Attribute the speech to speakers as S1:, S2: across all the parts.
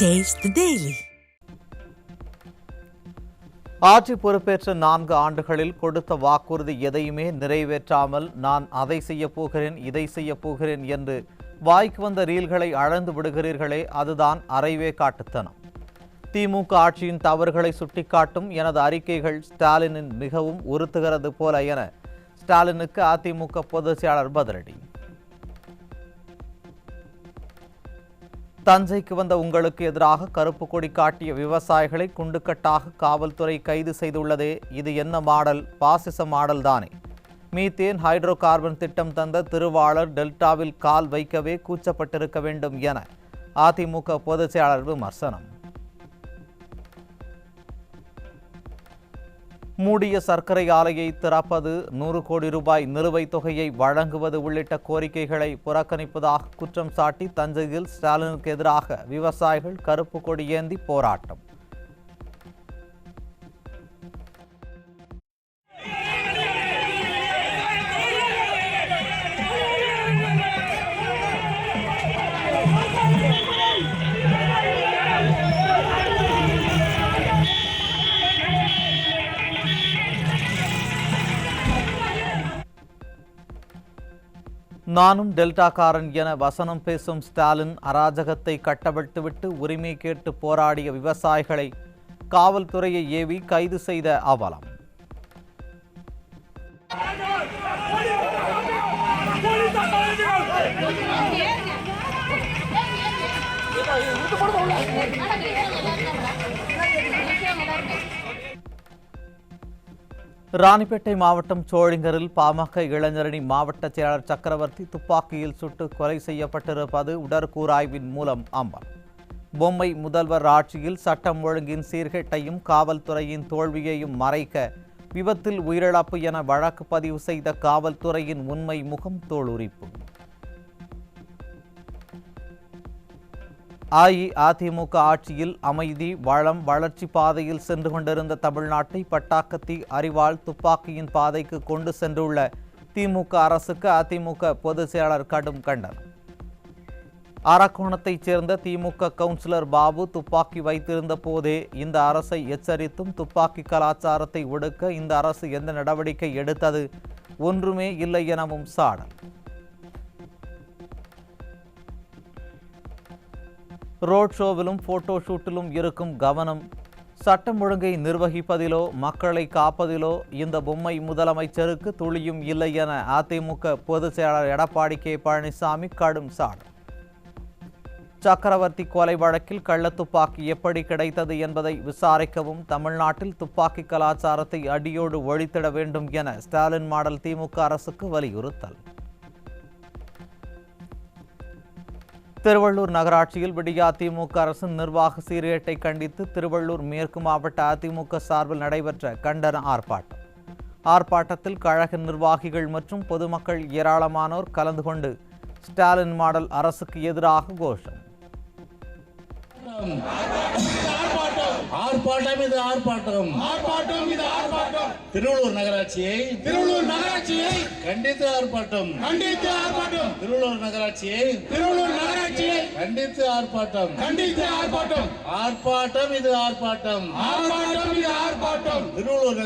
S1: Taste the Daily.
S2: ஆட்சி பொறுப்பேற்ற 4 ஆண்டுகளில் கொடுத்த வாக்குறுதி எதையுமே நிறைவேற்றாமல் நான் அதை செய்ய போகிறேன் இதை செய்ய போகிறேன் என்று வாய்க்கு வந்த ரீல்களை அளந்து விடுகிறீர்களே, அதுதான் அரைவே காட்டுத்தனம். திமுக ஆட்சியின் தவறுகளை சுட்டிக்காட்டும் எனது அறிக்கைகள் ஸ்டாலினின் மிகவும் உறுத்துகிறது போல என ஸ்டாலினுக்கு அதிமுக பொதுச் செயலாளர் பதிலடி. தஞ்சைக்கு வந்த உங்களுக்கு எதிராக கருப்பு கொடி காட்டிய விவசாயிகளை குண்டுக்கட்டாக காவல்துறை கைது செய்துள்ளதே, இது என்ன மாடல்? பாசிச மாடல் தானே. மீத்தேன் ஹைட்ரோ கார்பன் திட்டம் தந்த திருவாளர் டெல்டாவில் கால் வைக்கவே கூச்சப்பட்டிருக்க வேண்டும் என அதிமுக பொதுச் செயலாளர் விமர்சனம். மூடிய சர்க்கரை ஆலையை திறப்பது, 100 கோடி ரூபாய் நிலுவைத் தொகையை வழங்குவது உள்ளிட்ட கோரிக்கைகளை புறக்கணிப்பதாக குற்றம் சாட்டி தஞ்சையில் ஸ்டாலினுக்கு எதிராக விவசாயிகள் கருப்பு கொடி ஏந்தி போராட்டம். நானும் டெல்டாக்காரன் என வசனம் பேசும் ஸ்டாலின் அராஜகத்தை கட்டவிழ்த்துவிட்டு உரிமை கேட்டு போராடிய விவசாயிகளை காவல்துறையை ஏவி கைது செய்த அவலம். ராணிப்பேட்டை மாவட்டம் சோழிங்கரில் பாமக இளைஞரணி மாவட்ட செயலாளர் சக்கரவர்த்தி துப்பாக்கியில் சுட்டு கொலை செய்யப்பட்டிருப்பது உடற்கூராய்வின் மூலம் அம்பலம். பொம்மை முதல்வர் ஆட்சியில் சட்டம் ஒழுங்கின் சீர்கேட்டையும் காவல்துறையின் தோல்வியையும் மறைக்க விபத்தில் உயிரிழப்பு என வழக்கு பதிவு செய்த காவல்துறையின் உண்மை முகம் தோலுரிப்பு. அஇஅதிமுக ஆட்சியில் அமைதி, வளம், வளர்ச்சி பாதையில் சென்று கொண்டிருந்த தமிழ்நாட்டை பட்டாக்கத்தி அறிவால் துப்பாக்கியின் பாதைக்கு கொண்டு சென்றுள்ள திமுக அரசுக்கு அதிமுக பொதுச் செயலாளர் கடும் கண்டனம். அரக்கோணத்தைச் சேர்ந்த திமுக கவுன்சிலர் பாபு துப்பாக்கி வைத்திருந்த போதே இந்த அரசை எச்சரித்தும் துப்பாக்கி கலாச்சாரத்தை ஒடுக்க இந்த அரசு எந்த நடவடிக்கை எடுத்தது? ஒன்றுமே இல்லை எனவும் சாடல். ரோட் ஷோவிலும் போட்டோ ஷூட்டிலும் இருக்கும் கவனம் சட்டம் ஒழுங்கை நிர்வகிப்பதிலோ மக்களை காப்பதிலோ இந்த பொம்மை முதலமைச்சருக்கு துளியும் இல்லை என அதிமுக பொதுச் செயலாளர் எடப்பாடி கே பழனிசாமி கடும் சாடல். சக்கரவர்த்தி கொலை வழக்கில் கள்ளத்துப்பாக்கி எப்படி கிடைத்தது என்பதை விசாரிக்கவும் தமிழ்நாட்டில் துப்பாக்கி கலாச்சாரத்தை அடியோடு ஒழித்திட வேண்டும் என ஸ்டாலின் மாடல் திமுக அரசுக்கு வலியுறுத்தல். திருவள்ளூர் நகராட்சியில் விடியா திமுக அரசின் நிர்வாக சீர்கேட்டை கண்டித்து திருவள்ளூர் மேற்கு மாவட்ட அதிமுக சார்பில் நடைபெற்ற கண்டன ஆர்ப்பாட்டம். ஆர்ப்பாட்டத்தில் கழக நிர்வாகிகள் மற்றும் பொதுமக்கள் ஏராளமானோர் கலந்து கொண்டு ஸ்டாலின் மாடல் அரசுக்கு எதிராக கோஷம்.
S3: ஆர்ப்பாட்டம் இது ஆர்ப்பாட்டம், ஆர்ப்பாட்டம் இது ஆர்ப்பாட்டம். திருவள்ளூர் நகராட்சியை கண்டித்து ஆர்ப்பாட்டம், கண்டித்து ஆர்ப்பாட்டம். திருவள்ளூர் நகராட்சியை கண்டித்து ஆர்ப்பாட்டம், கண்டித்து ஆர்ப்பாட்டம். ஆர்ப்பாட்டம் இது ஆர்ப்பாட்டம், ஆர்ப்பாட்டம் இது ஆர்ப்பாட்டம். திருவள்ளூர்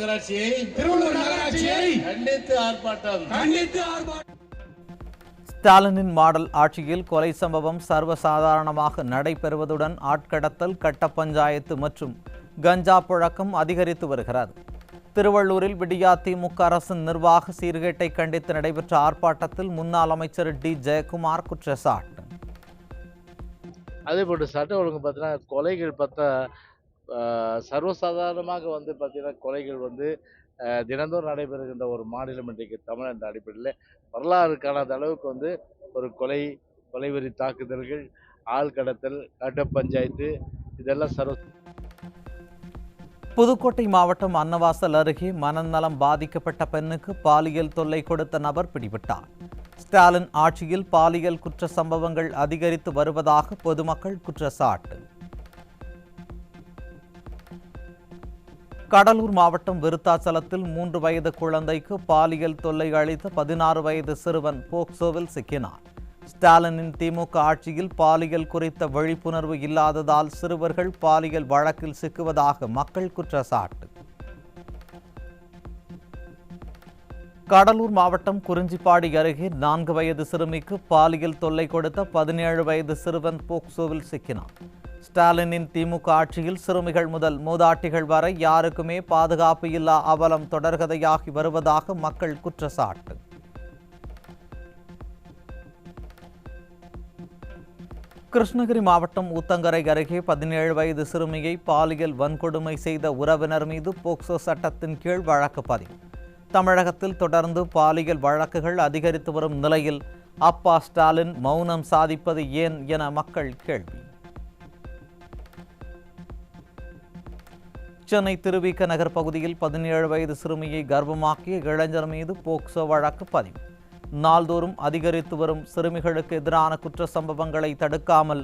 S3: நகராட்சியை கண்டித்து ஆர்ப்பாட்டம், கண்டித்து ஆர்ப்பாட்டம்.
S2: ஸ்டாலினின் மாடல் ஆட்சியில் கொலை சம்பவம் சர்வசாதாரணமாக நடைபெறுவதுடன் ஆட்கடத்தல், கட்ட பஞ்சாயத்து மற்றும் கஞ்சா புழக்கம் அதிகரித்து வருகிறது. திருவள்ளூரில் விடியா திமுக அரசின் நிர்வாக சீர்கேட்டை கண்டித்து நடைபெற்ற ஆர்ப்பாட்டத்தில் முன்னாள் அமைச்சர் டி ஜெயக்குமார் குற்றச்சாட்டு.
S4: அதேபோன்று சட்ட ஒழுங்கு பார்த்தீங்கன்னா கொலைகள் பார்த்தா சர்வசாதாரணமாக பார்த்தீங்கன்னா கொலைகள் தினந்தோறும் நடைபெறுகின்ற ஒரு மாநிலம் இன்றைக்கு தமிழ் என்ற அடிப்படையில் வரலாறு காணாத அளவுக்கு ஒரு கொலைவெறி தாக்குதல்கள், ஆள் கடத்தல், கட்ட பஞ்சாயத்து இதெல்லாம்
S2: புதுக்கோட்டை மாவட்டம் அன்னவாசல் அருகே மனநலம் பாதிக்கப்பட்ட பெண்ணுக்கு பாலியல் தொல்லை கொடுத்த நபர் பிடிபட்டார். ஸ்டாலின் ஆட்சியில் பாலியல் குற்ற சம்பவங்கள் அதிகரித்து வருவதாக பொதுமக்கள் குற்றச்சாட்டு. கடலூர் மாவட்டம் விருத்தாச்சலத்தில் 3 வயது குழந்தைக்கு பாலியல் தொல்லை அளித்த 16 வயது சிறுவன் போக்சோவில் சிக்கினார். ஸ்டாலினின் திமுக ஆட்சியில் பாலியல் குறித்த விழிப்புணர்வு இல்லாததால் சிறுவர்கள் பாலியல் வழக்கில் சிக்குவதாக மக்கள் குற்றச்சாட்டு. கடலூர் மாவட்டம் குறிஞ்சிப்பாடி அருகே 4 வயது சிறுமிக்கு பாலியல் தொல்லை கொடுத்த 17 வயது சிறுவன் போக்சோவில் சிக்கினான். ஸ்டாலினின் திமுக ஆட்சியில் சிறுமிகள் முதல் மூதாட்டிகள் வரை யாருக்குமே பாதுகாப்பு இல்லா அவலம் தொடர்கதையாகி வருவதாக மக்கள் குற்றச்சாட்டு. கிருஷ்ணகிரி மாவட்டம் ஊத்தங்கரை அருகே 17 வயது சிறுமியை பாலியல் வன்கொடுமை செய்த உறவினர் மீது போக்சோ சட்டத்தின் கீழ் வழக்கு பதிவு. தமிழகத்தில் தொடர்ந்து பாலியல் வழக்குகள் அதிகரித்து வரும் நிலையில் அப்பா ஸ்டாலின் மௌனம் சாதிப்பது ஏன் என மக்கள் கேள்வி. சென்னை திருவிக நகர் பகுதியில் 17 வயது சிறுமியை கர்ப்பமாக்கிய இளைஞர் மீது போக்சோ வழக்கு பதிவு. நாள்தோறும் அதிகரித்து வரும் சிறுமிகளுக்கு எதிரான குற்ற சம்பவங்களை தடுக்காமல்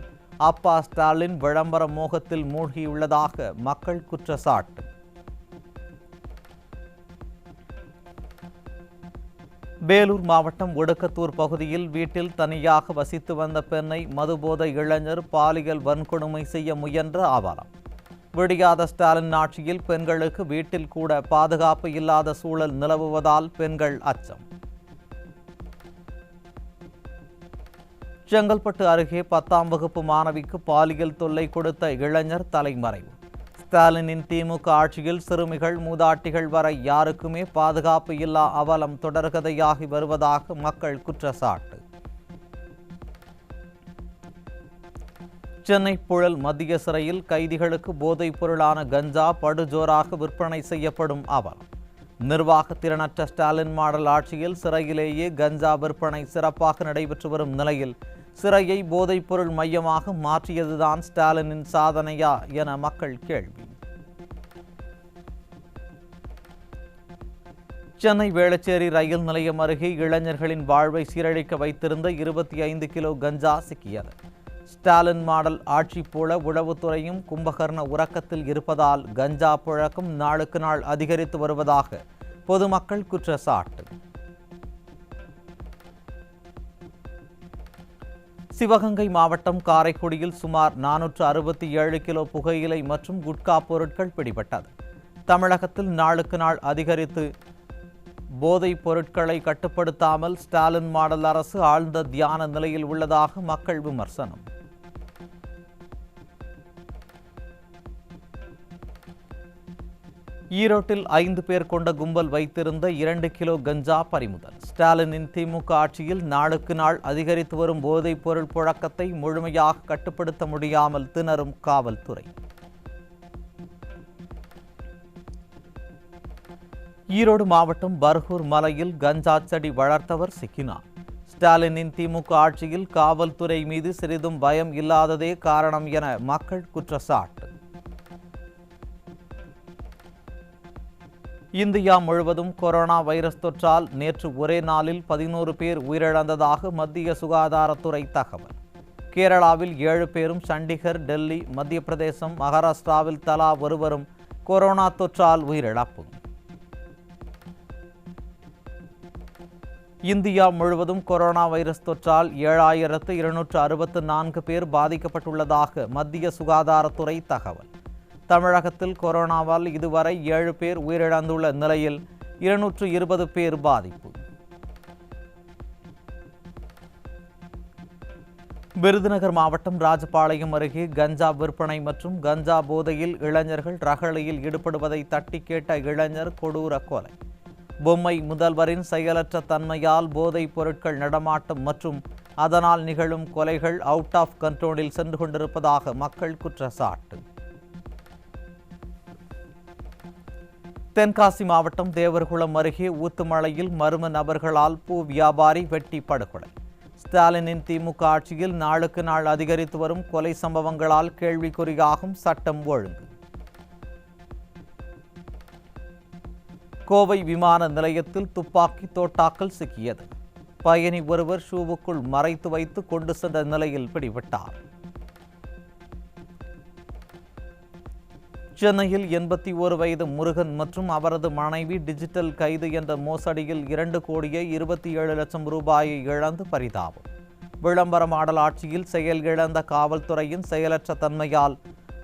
S2: அப்பா ஸ்டாலின் விளம்பர மோகத்தில் மூழ்கியுள்ளதாக மக்கள் குற்றச்சாட்டு. வேலூர் மாவட்டம் ஒடுக்கத்தூர் பகுதியில் வீட்டில் தனியாக வசித்து வந்த பெண்ணை மதுபோதை இளைஞர் பாலியல் வன்கொடுமை செய்ய முயன்ற அவலம். விடியாத ஸ்டாலின் ஆட்சியில் பெண்களுக்கு வீட்டில் கூட பாதுகாப்பு இல்லாத சூழல் நிலவுவதால் பெண்கள் அச்சம். செங்கல்பட்டு அருகே 10ஆம் வகுப்பு மாணவிக்கு பாலியல் தொல்லை கொடுத்த இளைஞர் தலைமறைவு. ஸ்டாலினின் திமுக ஆட்சியில் சிறுமிகள் மூதாட்டிகள் வரை யாருக்குமே பாதுகாப்பு இல்லா அவலம் தொடர்கதையாகி வருவதாக மக்கள் குற்றச்சாட்டு. சென்னை புழல் மத்திய சிறையில் கைதிகளுக்கு போதைப் பொருளான கஞ்சா படுஜோராக விற்பனை செய்யப்படும் அவலம். நிர்வாக திறனற்ற ஸ்டாலின் மாடல் ஆட்சியில் சிறையிலேயே கஞ்சா விற்பனை சிறப்பாக நடைபெற்று வரும் நிலையில் சிறையை போதைப் பொருள் மையமாக மாற்றியதுதான் ஸ்டாலினின் சாதனையா என மக்கள் கேள்வி. சென்னை வேளச்சேரி ரயில் நிலையம் அருகே இளைஞர்களின் வாழ்வை சீரழிக்க வைத்திருந்த 25 கிலோ கஞ்சா சிக்கியது. ஸ்டாலின் மாடல் ஆட்சி போல உளவுத்துறையும் கும்பகர்ண உறக்கத்தில் இருப்பதால் கஞ்சா புழக்கம் நாளுக்கு நாள் அதிகரித்து வருவதாக பொதுமக்கள் குற்றச்சாட்டு. சிவகங்கை மாவட்டம் காரைக்குடியில் சுமார் 467 கிலோ புகையிலை மற்றும் குட்கா பொருட்கள் பிடிபட்டது. தமிழகத்தில் நாளுக்கு நாள் அதிகரித்து போதைப் பொருட்களை கட்டுப்படுத்தாமல் ஸ்டாலின் மாடல் அரசு ஆழ்ந்த தியான நிலையில் உள்ளதாக மக்கள் விமர்சனம். ஈரோட்டில் 5 பேர் கொண்ட கும்பல் வைத்திருந்த 2 கிலோ கஞ்சா பறிமுதல். ஸ்டாலினின் திமுக ஆட்சியில் நாளுக்கு நாள் அதிகரித்து வரும் போதைப் பொருள் புழக்கத்தை முழுமையாக கட்டுப்படுத்த முடியாமல் திணறும் காவல்துறை. ஈரோடு மாவட்டம் பர்கூர் மலையில் கஞ்சா செடி வளர்த்தவர் சிக்கினார். ஸ்டாலினின் திமுக ஆட்சியில் காவல்துறை மீது சிறிதும் பயம் இல்லாததே காரணம் என மக்கள் குற்றச்சாட்டு. இந்தியா முழுவதும் கொரோனா வைரஸ் தொற்றால் நேற்று ஒரே நாளில் 11 பேர் உயிரிழந்ததாக மத்திய சுகாதாரத்துறை தகவல். கேரளாவில் 7 பேரும், சண்டிகர், டெல்லி, மத்திய பிரதேசம், மகாராஷ்டிராவில் தலா ஒருவரும் கொரோனா தொற்றால் உயிரிழப்பு. இந்தியா முழுவதும் கொரோனா வைரஸ் தொற்றால் 7264 பேர் பாதிக்கப்பட்டுள்ளதாக மத்திய சுகாதாரத்துறை தகவல். தமிழகத்தில் கொரோனாவால் இதுவரை 7 பேர் உயிரிழந்துள்ள நிலையில் 220 பேர் பாதிப்பு. விருதுநகர் மாவட்டம் ராஜபாளையம் அருகே கஞ்சா விற்பனை மற்றும் கஞ்சா போதையில் இளைஞர்கள் ரகளையில் ஈடுபடுவதை தட்டி கேட்ட இளைஞர் கொடூர கொலை. பொம்மை முதல்வரின் செயலற்ற தன்மையால் போதைப் பொருட்கள் நடமாட்டம் மற்றும் அதனால் நிகழும் கொலைகள் அவுட் ஆஃப் கண்ட்ரோலில் சென்று கொண்டிருப்பதாக மக்கள் குற்றச்சாட்டு. தென்காசி மாவட்டம் தேவர்குளம் அருகே ஊத்துமலையில் மர்ம நபர்களால் பூ வியாபாரி வெட்டி படுகொலை. ஸ்டாலினின் திமுக ஆட்சியில் நாளுக்கு நாள் அதிகரித்து வரும் கொலை சம்பவங்களால் கேள்விக்குறியாகும் சட்டம் ஒழுங்கு. கோவை விமான நிலையத்தில் துப்பாக்கி தோட்டாக்கள் சிக்கியது. பயணி ஒருவர் ஷூவுக்குள் மறைத்து வைத்து கொண்டு சென்ற நிலையில் பிடிபட்டார். சென்னையில் 81 வயது முருகன் மற்றும் அவரது மனைவி டிஜிட்டல் கைது என்ற மோசடியில் 2,27,00,000 ரூபாயை இழந்து பரிதாபம். விளம்பர மாடல் ஆட்சியில் செயலிழந்த காவல்துறையின் செயலற்ற தன்மையால்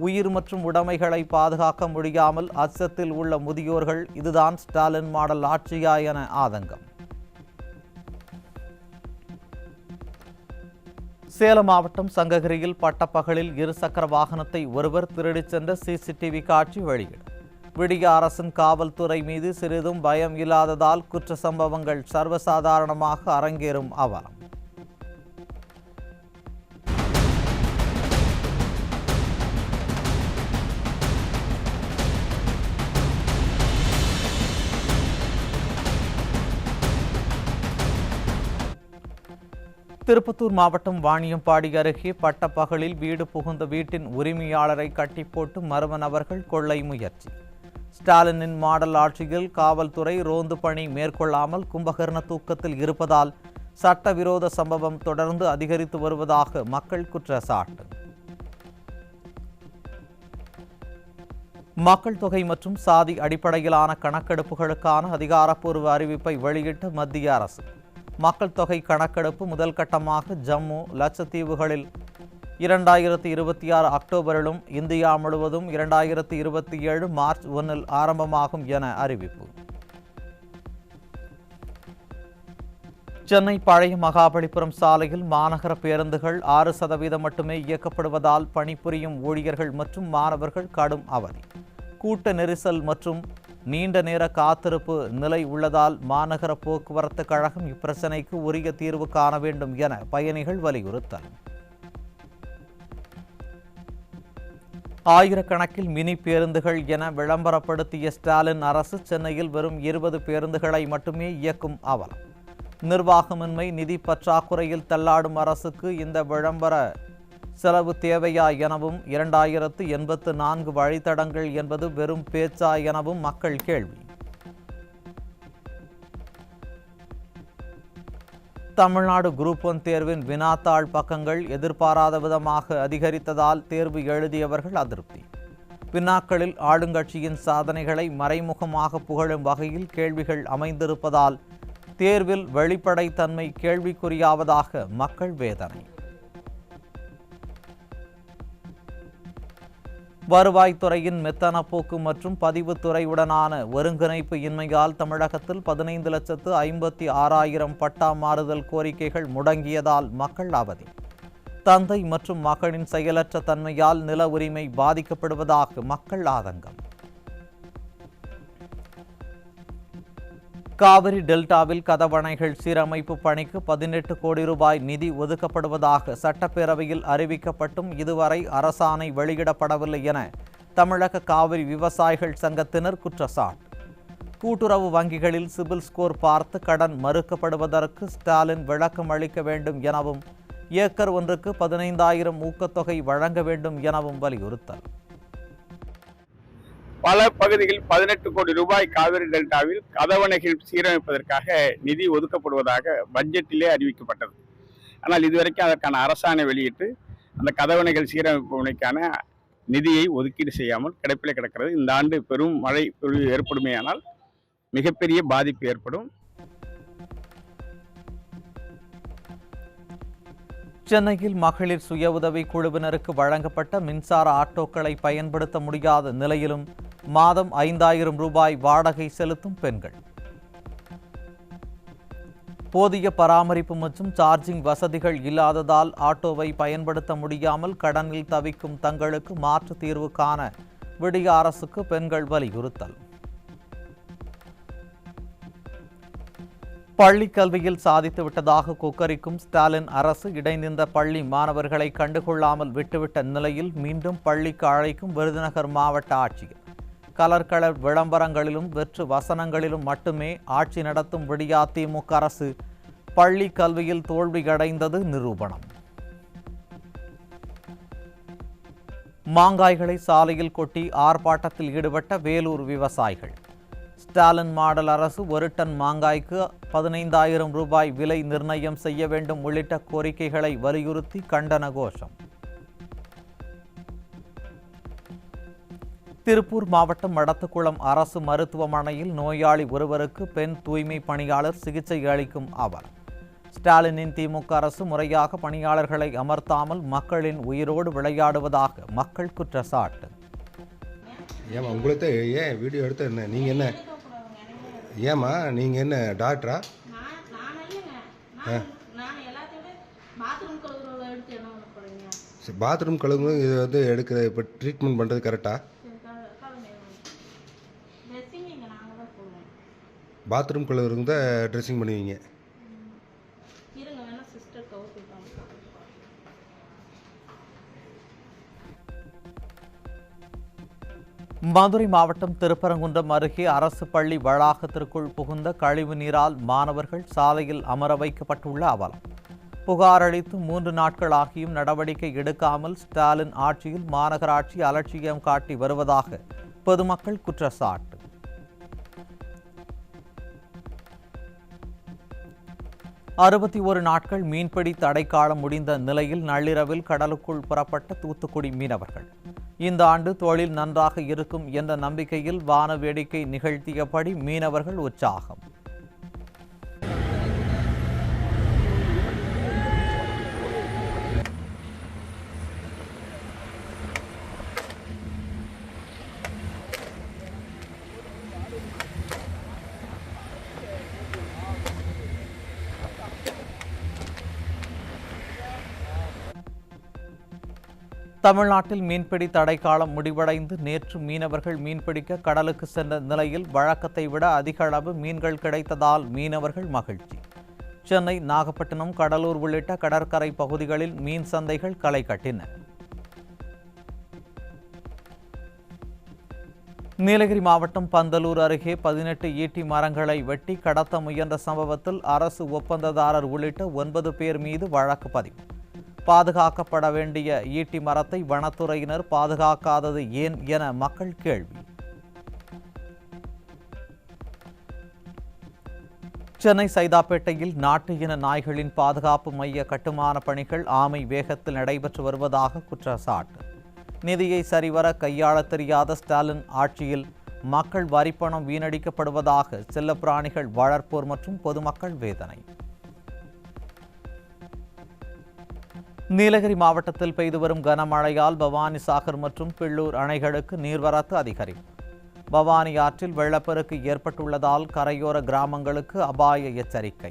S2: உயிர் மற்றும் உடைமைகளை பாதுகாக்க முடியாமல் அச்சத்தில் உள்ள முதியோர்கள் இதுதான் ஸ்டாலின் மாடல் ஆட்சியா என ஆதங்கம். சேலம் மாவட்டம் சங்ககிரியில் பட்டப்பகலில் இருசக்கர வாகனத்தை ஒருவர் திருடிச் சென்ற சிசிடிவி காட்சி வெளியீடு. விடிய அரசின் காவல்துறை மீது சிறிதும் பயம் இல்லாததால் குற்ற சம்பவங்கள் சர்வசாதாரணமாக அரங்கேறும் அவலம். திருப்பத்தூர் மாவட்டம் வாணியம்பாடி அருகே பட்டப்பகலில் வீடு புகுந்த வீட்டின் உரிமையாளரை கட்டி போட்டு மர்ம நபர்கள் கொள்ளை முயற்சி. ஸ்டாலினின் மாடல் ஆட்சியில் காவல்துறை ரோந்து பணி மேற்கொள்ளாமல் கும்பகர்ண தூக்கத்தில் இருப்பதால் சட்டவிரோத சம்பவம் தொடர்ந்து அதிகரித்து வருவதாக மக்கள் குற்றச்சாட்டு. மக்கள் தொகை மற்றும் சாதி அடிப்படையிலான கணக்கெடுப்புகளுக்கான அதிகாரப்பூர்வ அறிவிப்பை வெளியிட்ட மத்திய அரசு. மக்கள் தொகை கணக்கெடுப்பு முதல் கட்டமாக ஜம்மு, லட்சத்தீவுகளில் 2026 அக்டோபரிலும் இந்தியா முழுவதும் 2027 மார்ச் 1 ஆரம்பமாகும் என அறிவிப்பு. சென்னை பழைய மகாபலிபுரம் சாலையில் மாநகர பேருந்துகள் 6% மட்டுமே இயக்கப்படுவதால் பணிபுரியும் ஊழியர்கள் மற்றும் மாணவர்கள் கடும் அவதி. கூட்ட நெரிசல் மற்றும் நீண்ட நேர காத்திருப்பு நிலை உள்ளதால் மாநகர போக்குவரத்து கழகம் இப்பிரச்சினைக்கு உரிய தீர்வு காண வேண்டும் என பயணிகள் வலியுறுத்தல். ஆயிரக்கணக்கில் மினி பேருந்துகள் என விளம்பரப்படுத்திய ஸ்டாலின் அரசு சென்னையில் வெறும் 20 பேருந்துகளை மட்டுமே இயக்கும் அவலம். நிர்வாகமின்மை, நிதி பற்றாக்குறையில் தள்ளாடும் அரசுக்கு இந்த விளம்பர செலவு தேவையா எனவும் 2084 வழித்தடங்கள் என்பது வெறும் பேச்சா எனவும் மக்கள் கேள்வி. தமிழ்நாடு குரூப் 1 தேர்வின் வினாத்தாள் பக்கங்கள் எதிர்பாராத விதமாக அதிகரித்ததால் தேர்வு எழுதியவர்கள் அதிருப்தி. வினாக்களில் ஆளுங்கட்சியின் சாதனைகளை மறைமுகமாக புகழும் வகையில் கேள்விகள் அமைந்திருப்பதால் தேர்வில் வெளிப்படைத்தன்மை கேள்விக்குறியாவதாக மக்கள் வேதனை. வருவாய்த்துறையின் மெத்தன போக்கு மற்றும் பதிவுத்துறையுடனான ஒருங்கிணைப்பு இன்மையால் தமிழகத்தில் 15,56,000 பட்டா மாறுதல் கோரிக்கைகள் முடங்கியதால் மக்கள் அவதி. தந்தை மற்றும் மகனின் செயலற்ற தன்மையால் நில உரிமை பாதிக்கப்படுவதாக மக்கள் ஆதங்கம். காவிரி டெல்டாவில் கதவணைகள் சீரமைப்பு பணிக்கு 18 கோடி ரூபாய் நிதி ஒதுக்கப்படுவதாக சட்டப்பேரவையில் அறிவிக்கப்பட்டும் இதுவரை அரசாணை வெளியிடப்படவில்லை என தமிழக காவிரி விவசாயிகள் சங்கத்தினர் குற்றச்சாட்டு. கூட்டுறவு வங்கிகளில் சிபில் ஸ்கோர் பார்த்து கடன் மறுக்கப்படுவதற்கு ஸ்டாலின் விளக்கம் அளிக்க வேண்டும் எனவும் ஏக்கர் ஒன்றுக்கு 15,000 ஊக்கத்தொகை வழங்க வேண்டும் எனவும் வலியுறுத்தல்.
S1: பல பகுதிகளில் 18 கோடி ரூபாய் காவிரி டெல்டாவில் கதவணைகள் சீரமைப்பதற்காக நிதி ஒதுக்கப்படுவதாக பட்ஜெட்டிலே அறிவிக்கப்பட்டது. ஆனால் இதுவரைக்கும் அதற்கான அரசாணை வெளியிட்டு அந்த கதவணைகள் சீரமைப்பு பணிக்கான நிதியை ஒதுக்கீடு செய்யாமல் கிடப்பிலே கிடக்கிறது. இந்த ஆண்டு பெரும் மழை பொழிவு ஏற்படுமேயானால் மிகப்பெரிய பாதிப்பு ஏற்படும்.
S2: சென்னையில் மகளிர் சுய உதவி குழுவினருக்கு வழங்கப்பட்ட மின்சார ஆட்டோக்களை பயன்படுத்த முடியாத நிலையிலும் மாதம் 5,000 ரூபாய் வாடகை செலுத்தும் பெண்கள். போதிய பராமரிப்பு மற்றும் சார்ஜிங் வசதிகள் இல்லாததால் ஆட்டோவை பயன்படுத்த முடியாமல் கடனில் தவிக்கும் தங்களுக்கு மாற்று தீர்வு காண விடிய அரசுக்கு பெண்கள் வலியுறுத்தல். பள்ளி கல்வியில் சாதித்து விட்டதாக கொக்கரிக்கும் ஸ்டாலின் அரசு இடைநின்ற பள்ளி மாணவர்களை கண்டுகொள்ளாமல் விட்டுவிட்ட நிலையில் மீண்டும் பள்ளிக்கு அழைக்கும் விருதுநகர் மாவட்ட ஆட்சியர். கலர் விளம்பரங்களிலும் வெற்று வசனங்களிலும் மட்டுமே ஆட்சி நடத்தும் விடியா திமுக அரசு பள்ளி கல்வியில் தோல்வியடைந்தது நிரூபணம். மாங்காய்களை சாலையில் கொட்டி ஆர்ப்பாட்டத்தில் ஈடுபட்ட வேலூர் விவசாயிகள். ஸ்டாலின் மாடல் அரசு ஒரு டன் மாங்காய்க்கு 15,000 ரூபாய் விலை நிர்ணயம் செய்ய வேண்டும் உள்ளிட்ட கோரிக்கைகளை வலியுறுத்தி கண்டன கோஷம். திருப்பூர் மாவட்டம் மடத்துக்குளம் அரசு மருத்துவமனையில் நோயாளி ஒருவருக்கு பெண் தூய்மை பணியாளர் சிகிச்சை அளிக்கும் அவலம். ஸ்டாலினின் திமுக அரசு முறையாக பணியாளர்களை அமர்த்தாமல் மக்களின் உயிரோடு விளையாடுவதாக மக்கள் குற்றச்சாட்டு.
S5: ஏம்மா உங்களுக்கு ஏன் வீடியோ எடுத்து என்ன நீங்கள் என்ன ஏம்மா நீங்கள் என்ன டாக்டரா? பாத்ரூம் கழுவு இது வந்து எடுக்கிற இப்போ ட்ரீட்மெண்ட் பண்ணுறது கரெக்டாக? பாத்ரூம் கழுவுறது தான் ட்ரெஸ்ஸிங் பண்ணுவீங்க.
S2: மதுரை மாவட்டம் திருப்பரங்குன்றம் அருகே அரசு பள்ளி வளாகத்திற்குள் புகுந்த கழிவு நீரால் மாணவர்கள் சாலையில் அமர வைக்கப்பட்டுள்ள அவலம். புகார் அளித்து 3 நாட்களாகியும் நடவடிக்கை எடுக்காமல் ஸ்டாலின் ஆட்சியில் மாநகராட்சி அலட்சியம் காட்டி வருவதாக பொதுமக்கள் குற்றச்சாட்டு. அறுபத்தி 1 நாட்கள் மீன்பிடி தடைக்காலம் முடிந்த நிலையில் நள்ளிரவில் கடலுக்குள் புறப்பட்ட தூத்துக்குடி மீனவர்கள் இந்த ஆண்டு தொழில் நன்றாக இருக்கும் என்ற நம்பிக்கையில் வான வேடிக்கை நிகழ்த்தியபடி மீனவர்கள் உற்சாகம். தமிழ்நாட்டில் மீன்பிடி தடைக்காலம் முடிவடைந்து நேற்று மீனவர்கள் மீன்பிடிக்க கடலுக்கு சென்ற நிலையில் வழக்கத்தை விட அதிக அளவு மீன்கள் கிடைத்ததால் மீனவர்கள் மகிழ்ச்சி. சென்னை, நாகப்பட்டினம், கடலூர் உள்ளிட்ட கடற்கரை பகுதிகளில் மீன் சந்தைகள் களை கட்டின. நீலகிரி மாவட்டம் பந்தலூர் அருகே 18 ஈட்டி மரங்களை வெட்டி கடத்த முயன்ற சம்பவத்தில் அரசு ஒப்பந்ததாரர் உள்ளிட்ட 9 பேர் மீது வழக்கு பதிவு. பாதுகாக்கப்பட வேண்டிய ஈட்டி மரத்தை வனத்துறையினர் பாதுகாக்காதது ஏன் என மக்கள் கேள்வி. சென்னை சைதாப்பேட்டையில் நாட்டு இன நாய்களின் பாதுகாப்பு மைய கட்டுமான பணிகள் ஆமை வேகத்தில் நடைபெற்று வருவதாக குற்றச்சாட்டு. நிதியை சரிவர கையாள தெரியாத ஸ்டாலின் ஆட்சியில் மக்கள் வரிப்பணம் வீணடிக்கப்படுவதாக செல்லப்பிராணிகள் வளர்ப்போர் மற்றும் பொதுமக்கள் வேதனை. நீலகிரி மாவட்டத்தில் பெய்து வரும் கனமழையால் பவானி சாகர் மற்றும் பில்லூர் அணைகளுக்கு நீர்வரத்து அதிகரிப்பு. பவானி ஆற்றில் வெள்ளப்பெருக்கு ஏற்பட்டுள்ளதால் கரையோர கிராமங்களுக்கு அபாய எச்சரிக்கை.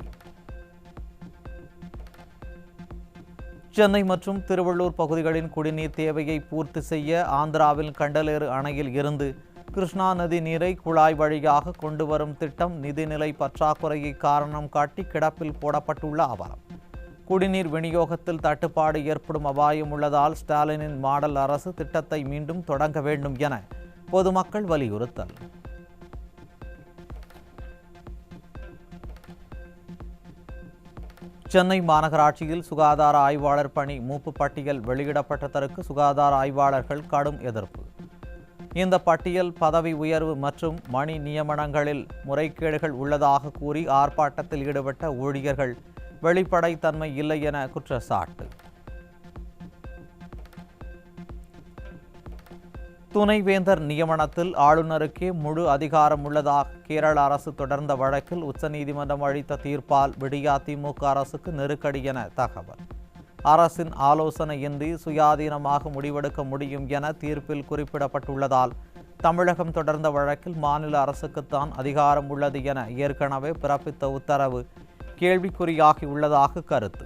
S2: சென்னை மற்றும் திருவள்ளூர் பகுதிகளின் குடிநீர் தேவையை பூர்த்தி செய்ய ஆந்திராவில் கண்டலேறு அணையில் இருந்து கிருஷ்ணா நதி நீரை குழாய் வழியாக கொண்டு வரும் திட்டம் நிதிநிலை பற்றாக்குறையை காரணம் காட்டி கிடப்பில் போடப்பட்டுள்ள அவலம். குடிநீர் விநியோகத்தில் தட்டுப்பாடு ஏற்படும் அபாயம் உள்ளதால் ஸ்டாலினின் மாடல் அரசு திட்டத்தை மீண்டும் தொடங்க வேண்டும் என பொதுமக்கள் வலியுறுத்தல். சென்னை மாநகராட்சியில் சுகாதார ஆய்வாளர் பணி மூப்பு பட்டியல் வெளியிடப்பட்டதற்கு சுகாதார ஆய்வாளர்கள் கடும் எதிர்ப்பு. இந்த பட்டியல் பதவி உயர்வு மற்றும் மணி நியமனங்களில் முறைகேடுகள் உள்ளதாக கூறி ஆர்ப்பாட்டத்தில் ஈடுபட்ட ஊழியர்கள் வெளிப்படைத்தன்மை இல்லை என குற்றச்சாட்டு. துணைவேந்தர் நியமனத்தில் ஆளுநருக்கே முழு அதிகாரம் உள்ளதாக கேரள அரசு தொடர்ந்த வழக்கில் உச்சநீதிமன்றம் அளித்த தீர்ப்பால் விடியா திமுக அரசுக்கு நெருக்கடி என தகவல். அரசின் ஆலோசனையின்றி சுயாதீனமாக முடிவெடுக்க முடியும் என தீர்ப்பில் குறிப்பிடப்பட்டுள்ளதால் தமிழகம் தொடர்ந்த வழக்கில் மாநில அரசுக்குத்தான் அதிகாரம் உள்ளது என ஏற்கனவே பிறப்பித்த உத்தரவு கேள்விக்குறியாகி உள்ளதாக கருத்து.